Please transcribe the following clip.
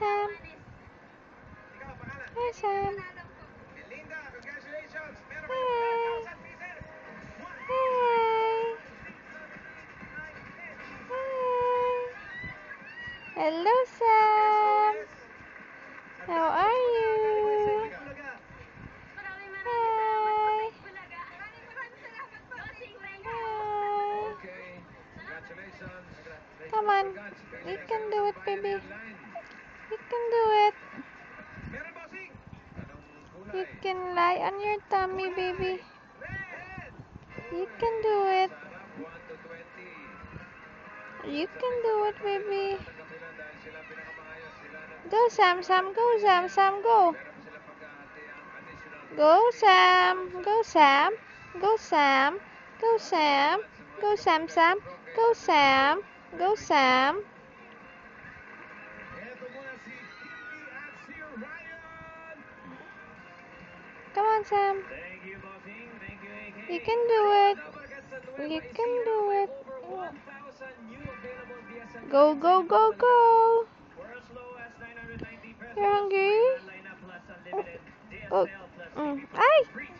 Sam. Hi, Sam. Hey. Hey. Hey. Hello, Sam. How are you? Hi. Hi. Come on. You can do it, baby. You can do it. You can lie on your tummy, baby. You can do it. You can do it, baby. Go, Sam, Sam, go, Sam, Sam, go. Go, Sam. Go, Sam. Go, Sam. Go, Sam. Go, Sam, Sam. Go, Sam. Go, Sam. Come on, Sam. You can do it. You can do it. Go, go, go, go. You're hungry? Oh. Ay!